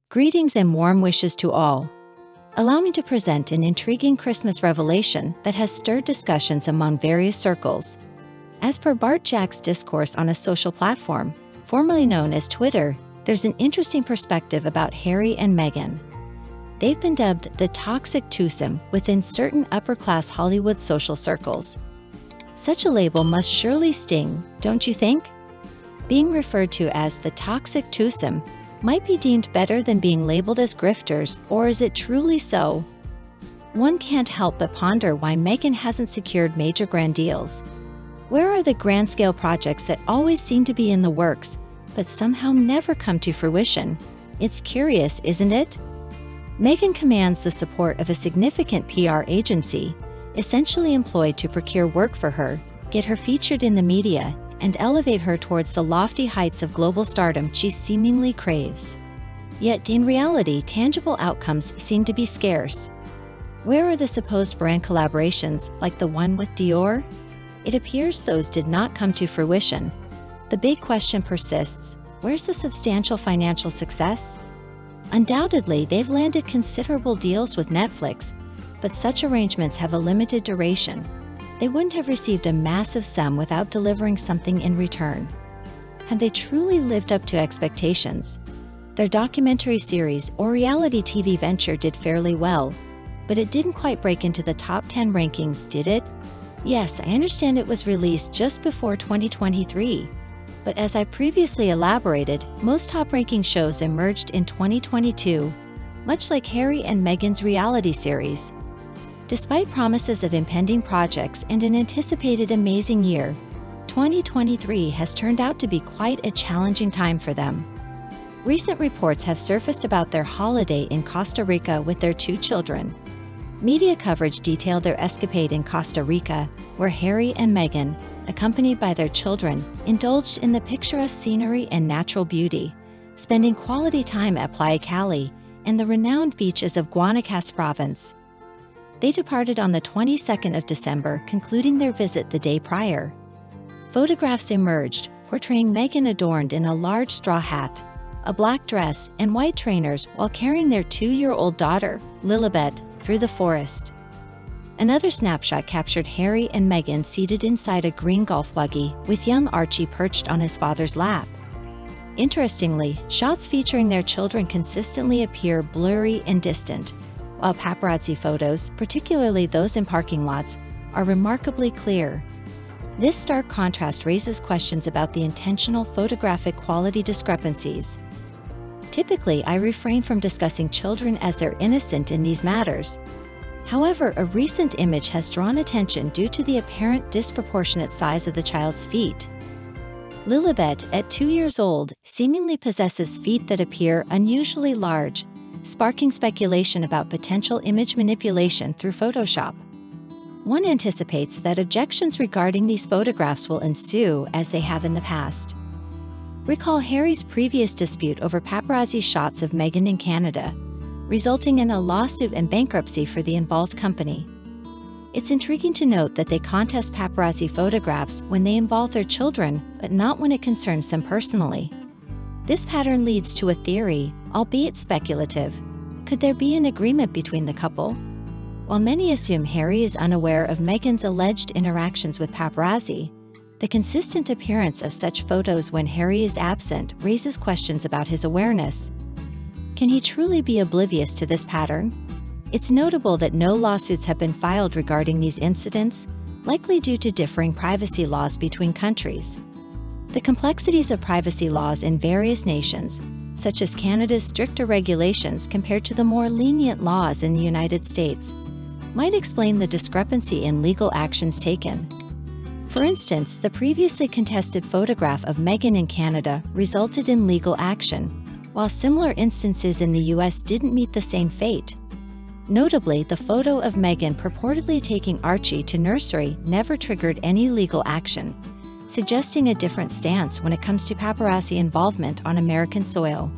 Greetings and warm wishes to all. Allow me to present an intriguing Christmas revelation that has stirred discussions among various circles. As per Bart Jack's discourse on a social platform, formerly known as Twitter, there's an interesting perspective about Harry and Meghan. They've been dubbed the toxic twosome within certain upper-class Hollywood social circles. Such a label must surely sting, don't you think? Being referred to as the toxic twosome might be deemed better than being labeled as grifters, or is it truly so? One can't help but ponder why Meghan hasn't secured major grand deals. Where are the grand-scale projects that always seem to be in the works, but somehow never come to fruition? It's curious, isn't it? Meghan commands the support of a significant PR agency, essentially employed to procure work for her, get her featured in the media, and elevate her towards the lofty heights of global stardom she seemingly craves. Yet in reality, tangible outcomes seem to be scarce. Where are the supposed brand collaborations, like the one with Dior? It appears those did not come to fruition. The big question persists: where's the substantial financial success? Undoubtedly, they've landed considerable deals with Netflix, but such arrangements have a limited duration. They wouldn't have received a massive sum without delivering something in return. Have they truly lived up to expectations? Their documentary series or reality TV venture did fairly well, but it didn't quite break into the top 10 rankings, did it? Yes, I understand it was released just before 2023, but as I previously elaborated, most top-ranking shows emerged in 2022, much like Harry and Meghan's reality series. Despite promises of impending projects and an anticipated amazing year, 2023 has turned out to be quite a challenging time for them. Recent reports have surfaced about their holiday in Costa Rica with their two children. Media coverage detailed their escapade in Costa Rica, where Harry and Meghan, accompanied by their children, indulged in the picturesque scenery and natural beauty, spending quality time at Playa Cali and the renowned beaches of Guanacaste province. They departed on the 22nd of December, concluding their visit the day prior. Photographs emerged, portraying Meghan adorned in a large straw hat, a black dress, and white trainers while carrying their 2-year-old daughter, Lilibet, through the forest. Another snapshot captured Harry and Meghan seated inside a green golf buggy, with young Archie perched on his father's lap. Interestingly, shots featuring their children consistently appear blurry and distant, while paparazzi photos, particularly those in parking lots, are remarkably clear. This stark contrast raises questions about the intentional photographic quality discrepancies. Typically, I refrain from discussing children as they're innocent in these matters. However, a recent image has drawn attention due to the apparent disproportionate size of the child's feet. Lilibet, at 2 years old, seemingly possesses feet that appear unusually large, sparking speculation about potential image manipulation through Photoshop. One anticipates that objections regarding these photographs will ensue, as they have in the past. Recall Harry's previous dispute over paparazzi shots of Meghan in Canada, resulting in a lawsuit and bankruptcy for the involved company. It's intriguing to note that they contest paparazzi photographs when they involve their children, but not when it concerns them personally. This pattern leads to a theory, albeit speculative. Could there be an agreement between the couple? While many assume Harry is unaware of Meghan's alleged interactions with paparazzi, the consistent appearance of such photos when Harry is absent raises questions about his awareness. Can he truly be oblivious to this pattern? It's notable that no lawsuits have been filed regarding these incidents, likely due to differing privacy laws between countries. The complexities of privacy laws in various nations, such as Canada's stricter regulations compared to the more lenient laws in the United States, might explain the discrepancy in legal actions taken. For instance, the previously contested photograph of Meghan in Canada resulted in legal action, while similar instances in the US didn't meet the same fate. Notably, the photo of Meghan purportedly taking Archie to nursery never triggered any legal action, suggesting a different stance when it comes to paparazzi involvement on American soil.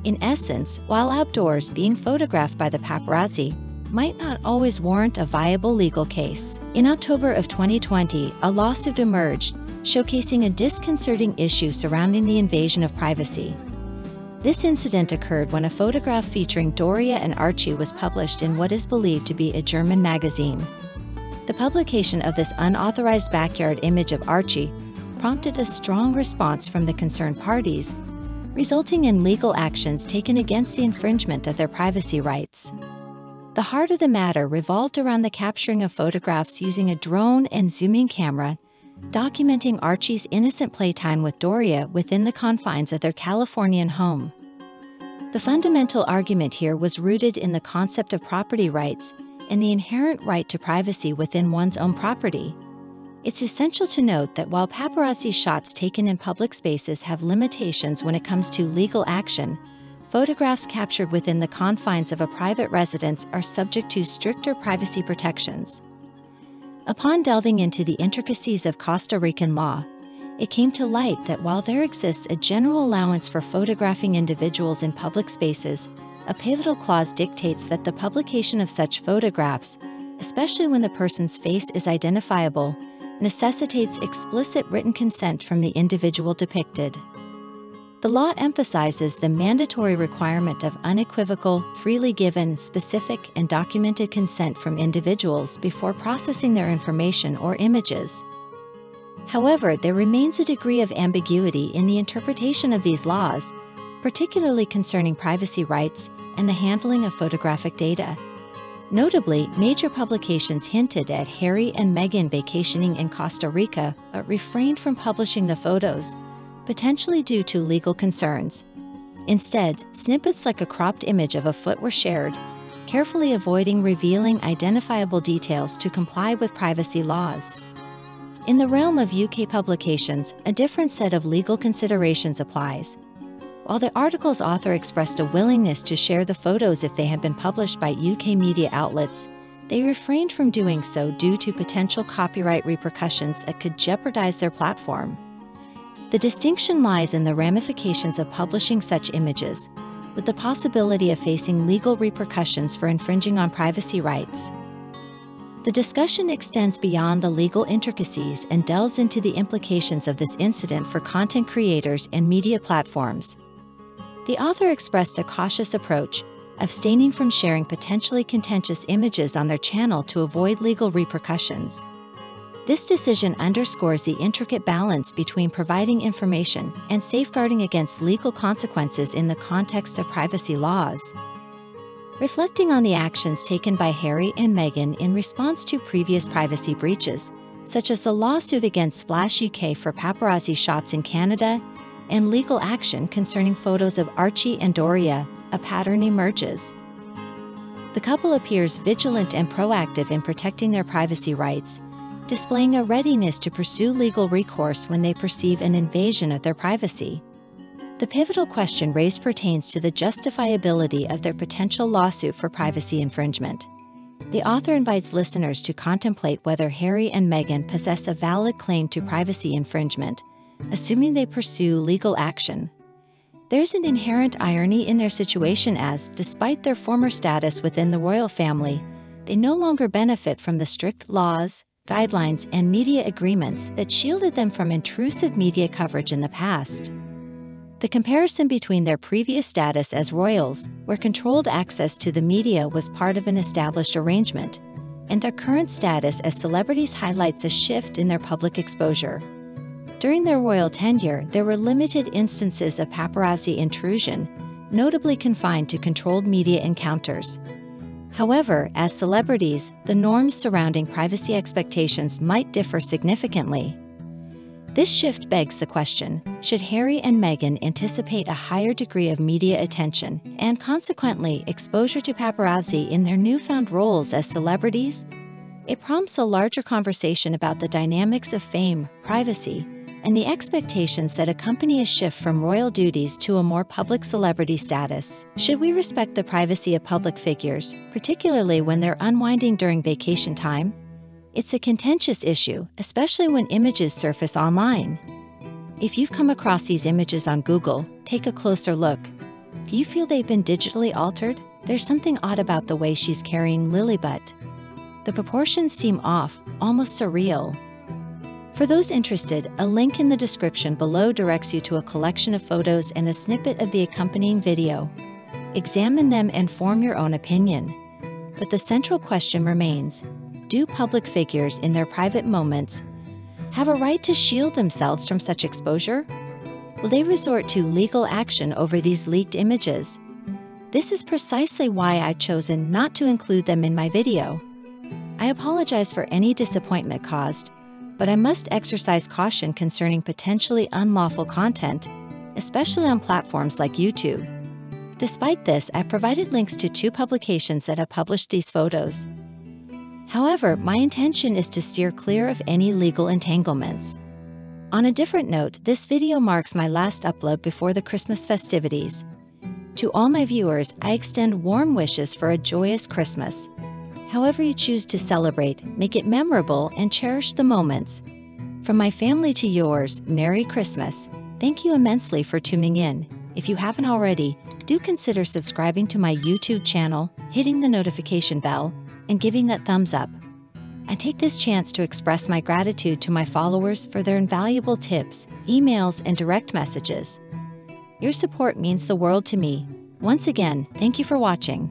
In essence, while outdoors, being photographed by the paparazzi might not always warrant a viable legal case. In October of 2020, a lawsuit emerged, showcasing a disconcerting issue surrounding the invasion of privacy. This incident occurred when a photograph featuring Doria and Archie was published in what is believed to be a German magazine. The publication of this unauthorized backyard image of Archie prompted a strong response from the concerned parties, resulting in legal actions taken against the infringement of their privacy rights. The heart of the matter revolved around the capturing of photographs using a drone and zooming camera, documenting Archie's innocent playtime with Doria within the confines of their Californian home. The fundamental argument here was rooted in the concept of property rights and the inherent right to privacy within one's own property. It's essential to note that while paparazzi shots taken in public spaces have limitations when it comes to legal action, photographs captured within the confines of a private residence are subject to stricter privacy protections. Upon delving into the intricacies of Costa Rican law, it came to light that while there exists a general allowance for photographing individuals in public spaces, a pivotal clause dictates that the publication of such photographs, especially when the person's face is identifiable, necessitates explicit written consent from the individual depicted. The law emphasizes the mandatory requirement of unequivocal, freely given, specific, and documented consent from individuals before processing their information or images. However, there remains a degree of ambiguity in the interpretation of these laws, particularly concerning privacy rights and the handling of photographic data. Notably, major publications hinted at Harry and Meghan vacationing in Costa Rica but refrained from publishing the photos, potentially due to legal concerns. Instead, snippets like a cropped image of a foot were shared, carefully avoiding revealing identifiable details to comply with privacy laws. In the realm of UK publications, a different set of legal considerations applies. While the article's author expressed a willingness to share the photos if they had been published by UK media outlets, they refrained from doing so due to potential copyright repercussions that could jeopardize their platform. The distinction lies in the ramifications of publishing such images, with the possibility of facing legal repercussions for infringing on privacy rights. The discussion extends beyond the legal intricacies and delves into the implications of this incident for content creators and media platforms. The author expressed a cautious approach, abstaining from sharing potentially contentious images on their channel to avoid legal repercussions. This decision underscores the intricate balance between providing information and safeguarding against legal consequences in the context of privacy laws. Reflecting on the actions taken by Harry and Meghan in response to previous privacy breaches, such as the lawsuit against Splash UK for paparazzi shots in Canada, and legal action concerning photos of Archie and Doria, a pattern emerges. The couple appears vigilant and proactive in protecting their privacy rights, displaying a readiness to pursue legal recourse when they perceive an invasion of their privacy. The pivotal question raised pertains to the justifiability of their potential lawsuit for privacy infringement. The author invites listeners to contemplate whether Harry and Meghan possess a valid claim to privacy infringement, assuming they pursue legal action. There's an inherent irony in their situation as, despite their former status within the royal family, they no longer benefit from the strict laws, guidelines, and media agreements that shielded them from intrusive media coverage in the past. The comparison between their previous status as royals, where controlled access to the media was part of an established arrangement, and their current status as celebrities highlights a shift in their public exposure. During their royal tenure, there were limited instances of paparazzi intrusion, notably confined to controlled media encounters. However, as celebrities, the norms surrounding privacy expectations might differ significantly. This shift begs the question, should Harry and Meghan anticipate a higher degree of media attention and consequently exposure to paparazzi in their newfound roles as celebrities? It prompts a larger conversation about the dynamics of fame, privacy, and the expectations that accompany a shift from royal duties to a more public celebrity status. Should we respect the privacy of public figures, particularly when they're unwinding during vacation time? It's a contentious issue, especially when images surface online. If you've come across these images on Google, take a closer look. Do you feel they've been digitally altered? There's something odd about the way she's carrying Lilibut. The proportions seem off, almost surreal. For those interested, a link in the description below directs you to a collection of photos and a snippet of the accompanying video. Examine them and form your own opinion. But the central question remains: do public figures in their private moments have a right to shield themselves from such exposure? Will they resort to legal action over these leaked images? This is precisely why I've chosen not to include them in my video. I apologize for any disappointment caused, but I must exercise caution concerning potentially unlawful content, especially on platforms like YouTube. Despite this, I've provided links to 2 publications that have published these photos. However, my intention is to steer clear of any legal entanglements. On a different note, this video marks my last upload before the Christmas festivities. To all my viewers, I extend warm wishes for a joyous Christmas. However you choose to celebrate, make it memorable and cherish the moments. From my family to yours, Merry Christmas. Thank you immensely for tuning in. If you haven't already, do consider subscribing to my YouTube channel, hitting the notification bell, and giving that thumbs up. I take this chance to express my gratitude to my followers for their invaluable tips, emails, and direct messages. Your support means the world to me. Once again, thank you for watching.